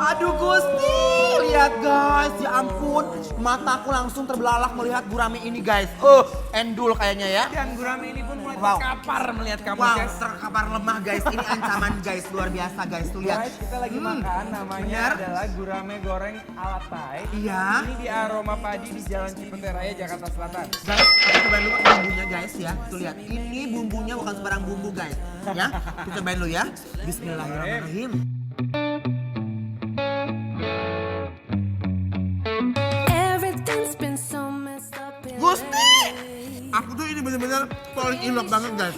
Aduh Gusti, lihat guys, ya ampun, mataku langsung terbelalak melihat gurame ini guys. Endul kayaknya ya. Dan gurame ini pun mulai terkapar melihat kamu, Wow, Ces. terkapar lemah guys. Ini ancaman guys, luar biasa guys. Tuh lihat. Guys, kita lagi makan, namanya adalah gurame goreng ala Thai. Iya. Ini di Aroma Padi di Jalan Cipete Raya, Jakarta Selatan. Guys, kita cobain dulu bumbunya guys ya. Tuh lihat, ini bumbunya bukan sembarang bumbu guys. Ya, kita cobain dulu ya. Bismillahirrahmanirrahim. Gusti! Aku tuh ini bener-bener falling in love banget guys.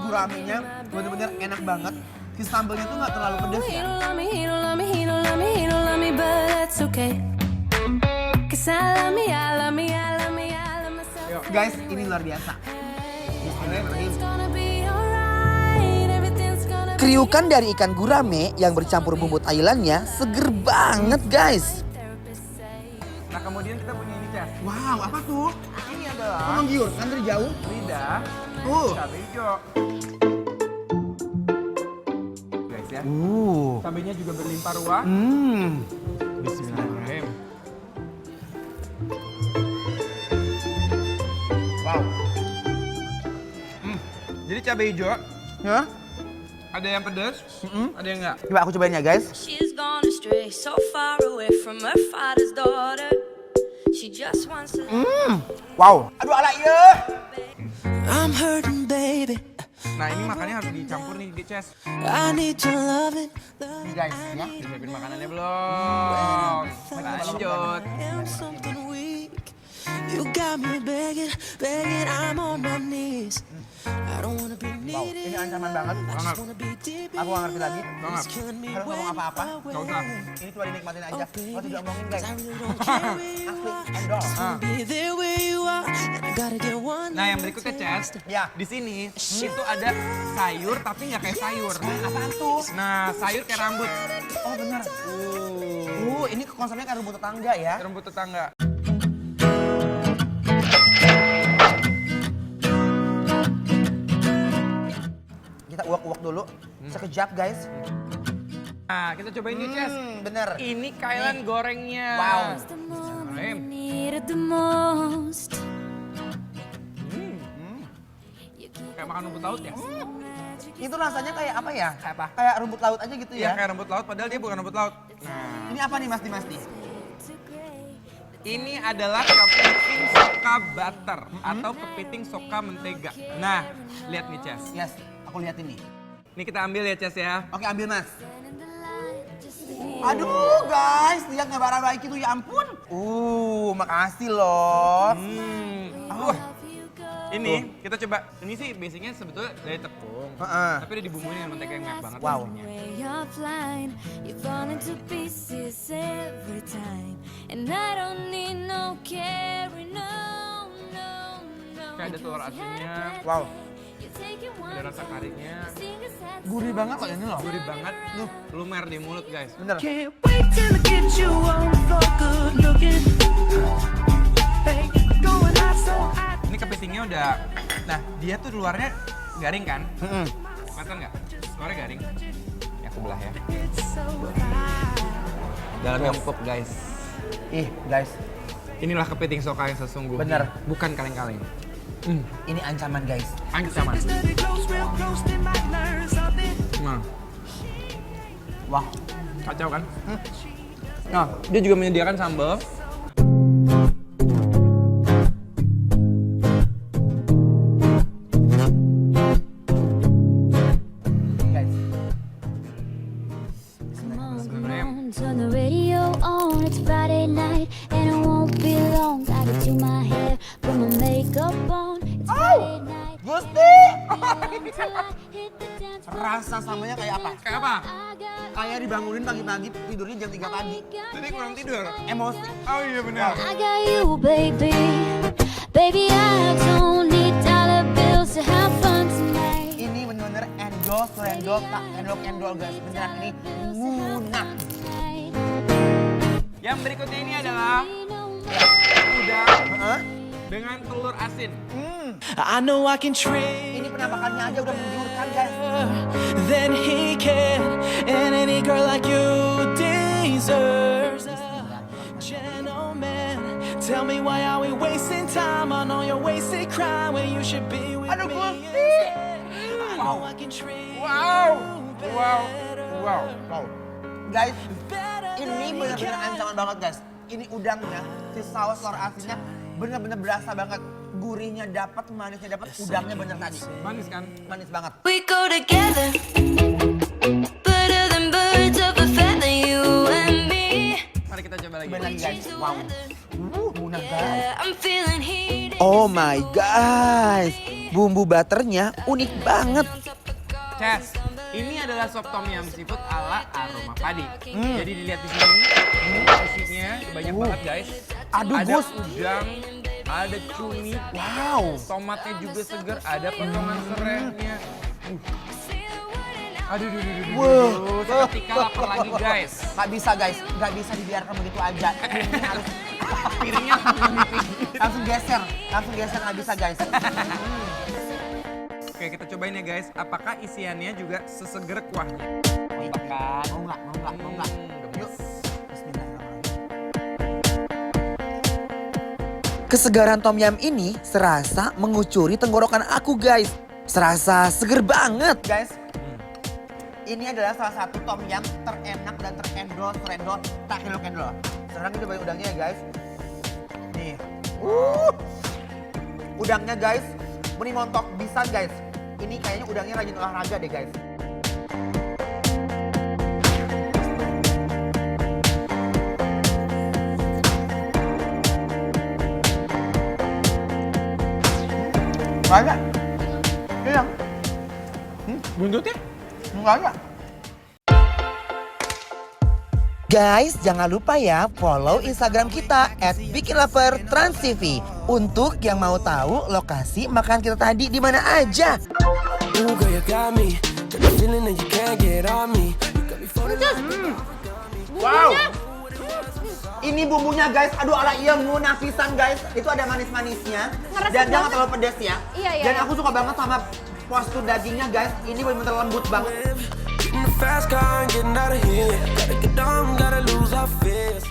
Guramenya bener-bener enak banget. Si sambelnya tuh nggak terlalu pedas ya. Guys, ini luar biasa. Kriukan dari ikan gurame yang bercampur bumbu Thailandnya seger banget guys. Nah, kemudian kita punya ini, Ces. Wow, apa tuh? Ini adalah Menggiurkan dari jauh. lidah cabai hijau. Guys ya. Cabainya juga berlimpah ruah. Bismillahirrahmanirrahim. Wow. Jadi cabai hijau Ya. ada yang pedas, ada yang enggak. Coba aku cobain ya guys. She's gone astray, so far away from her father's daughter. She just wants to. Wow. Aduh ala iya. I'm hurting, baby. Nah, ini makannya harus dicampur nih, Ces. I need to love it. Ini guys ya. Disiapin makanannya belum? Lanjut. I'm something weak. You got me begging, begging. I'm on my knees. I don't wanna be Wow, needed. ini ancaman banget. I just wanna be deep. Aku gak ngerti lagi. Banget. Killing me Harus ngomong apa-apa. Nggak usah. Ini cuma dinikmatin aja. Gak tidak omongin guys. I really don't care where you Asli, are. endol. Be there where you are. And I gotta get one. Nah, yang berikutnya, Ces. Ya. Di sini itu ada sayur tapi nggak kayak sayur. Apaan tuh? Nah, sayur kayak rambut. Oh benar. Ini konsepnya kayak rumput tetangga ya. Rambut tetangga. Kita uak-uak dulu. Sekejap guys. Nah, kita cobain nih, Ces. Bener. Ini kailan gorengnya. Wow. Bismillahirrahmanirrahim. Needed the most. Kayak makan rumput laut ya? Itu rasanya kayak apa ya? Kayak apa? Kayak rumput laut aja gitu Iya, ya. kayak rumput laut padahal dia bukan rumput laut. Nah, Ini apa nih Mas Dimas nih? ini adalah kepiting soka butter atau kepiting soka mentega. Nah, lihat nih, Ces. Yes, aku lihat ini. Ini kita ambil ya, Ces ya. Oke ambil Mas. Aduh guys, lihat nggak barang baik itu ya ampun. Makasih loh. Ini kita coba. Ini sih basicnya sebetulnya dari tepung. Tapi udah dibumbuin dengan mentega yang enak banget. Wow. rasanya. Way of flying, you fall into pieces every time, and I don't need no carry, no, no, no. Kayak ada telur asinnya, Wow, ada rasa karinya. gurih banget kok ini loh. Gurih banget. Tuh, lumer di mulut, guys. Bener. Can't wait till I get you on the floor, good looking. Hey, going out so hot. Ini kepitingnya udah, nah dia tuh luarnya garing kan? Kelihatan nggak? Luarnya garing. Ya aku belah ya. It's so hot. Dalamnya empuk, guys. Ih guys, Inilah kepiting soka yang sesungguhnya. Bener. Bukan kaleng-kaleng. ini ancaman guys. Ancaman. Study close, real close, they might learn something. Nah, Wah, kacau kan? Nah, dia juga menyediakan sambal. guys. Turn the radio on, it's Friday night, and it won't be long. Gotta do my hair, put my makeup on. It's Friday night. Gusti! Till I hit the dance floor. Rasa samanya kayak apa? Kayak apa? I got Kayak dibangunin pagi-pagi, tidurnya jam 3 pagi. Tadi kurang tidur. Emosi. Oh iya benar. I got you, baby. Baby, I don't need dollar bills to have fun tonight. Ini bener-bener endol, tak endol guys. Beneran ini lunak. Yang berikutnya ini adalah udang dengan telur asin. I know I can trade Ini penampakannya aja udah menggiurkan guys. then he can, and any girl like you tell me why are we wasting time? I know you're wasted crying when you should be with Aduh, me. Gusti. I know I can treat Wow. Wow. Wow. Wow. Guys, ini benar-benar ancaman banget guys. Ini udangnya, si saus telur asinnya benar-benar berasa banget. Gurihnya dapat, manisnya dapat, udangnya bener tadi. Manis kan? Manis banget. We go together, better than birds of a feather, you and me. Mari kita coba lagi. Cobain lagi guys. Wow. Mudah guys. Yeah, I'm feeling heated. Oh my guys, bumbu butternya unik banget. Ces, ini adalah sop tom yum seafood ala aroma padi. Jadi dilihat di sini, isinya banyak banget guys. Aduh, ada Gus. udang, ada cumi, Wow. tomatnya juga segar, ada potongan serehnya. Aduh, Wow. seketika lapar lagi guys. Gak bisa guys, gak bisa dibiarkan begitu aja. Ini harus Piringnya langsung geser, gak bisa guys. Oke, kita cobain ya guys. Apakah isiannya juga seseger kuahnya? Mantap kan? Mau nggak? Yuk. Bismillahirrahmanirrahim. Kesegaran tom yum ini serasa mengucuri tenggorokan aku guys. Serasa seger banget guys. Ini adalah salah satu tom yum terenak dan terendol tak kendol. Sekarang kita cobain udangnya ya guys. Nih. Udangnya guys, meni montok bisa guys. Ini kayaknya udangnya rajin olahraga deh guys. Banyak. Hilang. Buntutnya? Enggak ada. Guys, jangan lupa ya follow Instagram kita @bikinlovertransTV untuk yang mau tahu lokasi makan kita tadi di mana aja. Ooh, girl, you got me. Got the feeling that you can't get on me. You got me falling Wow. Ini bumbunya guys, aduh ala iya munah pisan guys. Itu ada manis-manisnya dan dia nggak terlalu pedas ya. Iya. Dan aku suka banget sama postur dagingnya guys. Ini benar-benar lembut banget. in the fast car and getting out of here. Gotta get down, gotta lose our fears.